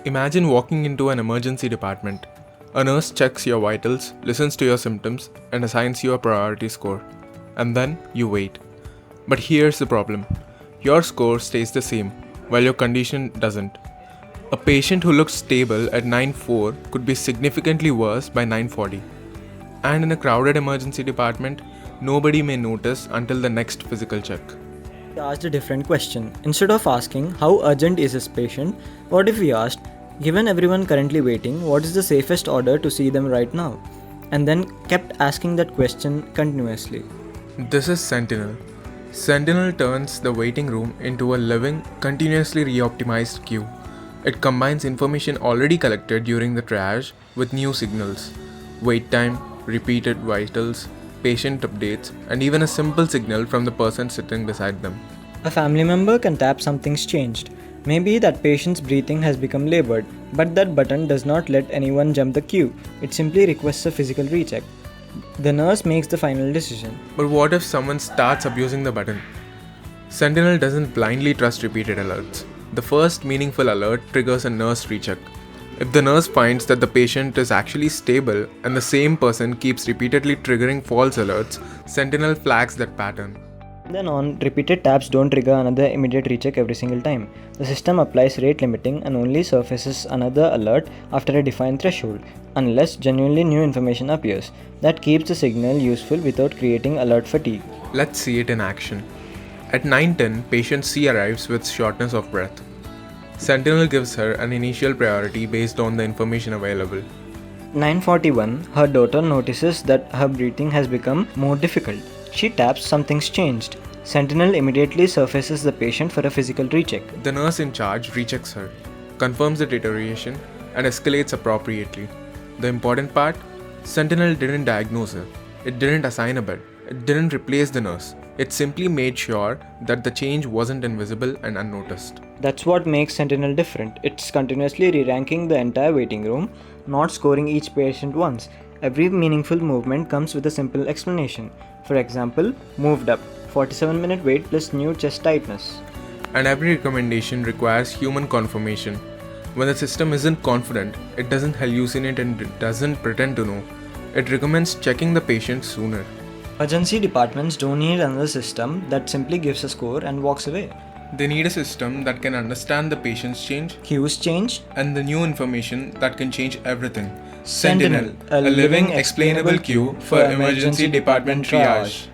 Imagine walking into an emergency department. A nurse checks your vitals, listens to your symptoms, and assigns you a priority score. And then you wait. But here's the problem. Your score stays the same, while your condition doesn't. A patient who looks stable at 9:04 could be significantly worse by 9:40. And in a crowded emergency department, nobody may notice until the next physical check. We asked a different question. Instead of asking, how urgent is this patient, what if we asked, given everyone currently waiting, what is the safest order to see them right now? And then kept asking that question continuously. This is Sentinel. Sentinel turns the waiting room into a living, continuously re-optimized queue. It combines information already collected during the triage with new signals, wait time, repeated vitals, patient updates, and even a simple signal from the person sitting beside them. A family member can tap something's changed. Maybe that patient's breathing has become labored, but that button does not let anyone jump the queue. It simply requests a physical recheck. The nurse makes the final decision. But what if someone starts abusing the button? Sentinel doesn't blindly trust repeated alerts. The first meaningful alert triggers a nurse recheck. If the nurse finds that the patient is actually stable and the same person keeps repeatedly triggering false alerts, Sentinel flags that pattern. Then on, repeated taps don't trigger another immediate recheck every single time. The system applies rate limiting and only surfaces another alert after a defined threshold, unless genuinely new information appears. That keeps the signal useful without creating alert fatigue. Let's see it in action. At 9:10, patient C arrives with shortness of breath. Sentinel gives her an initial priority based on the information available. 9:41, her daughter notices that her breathing has become more difficult. She taps something's changed. Sentinel immediately surfaces the patient for a physical recheck. The nurse in charge rechecks her, confirms the deterioration, and escalates appropriately. The important part? Sentinel didn't diagnose her. It didn't assign a bed. It didn't replace the nurse. It simply made sure that the change wasn't invisible and unnoticed. That's what makes Sentinel different. It's continuously re-ranking the entire waiting room, not scoring each patient once. Every meaningful movement comes with a simple explanation. For example, moved up, 47-minute wait plus new chest tightness. And every recommendation requires human confirmation. When the system isn't confident, it doesn't hallucinate and it doesn't pretend to know. It recommends checking the patient sooner. Emergency departments don't need another system that simply gives a score and walks away. They need a system that can understand the patient's change, Queues change, and the new information that can change everything. Sentinel, a living explainable queue for emergency department triage.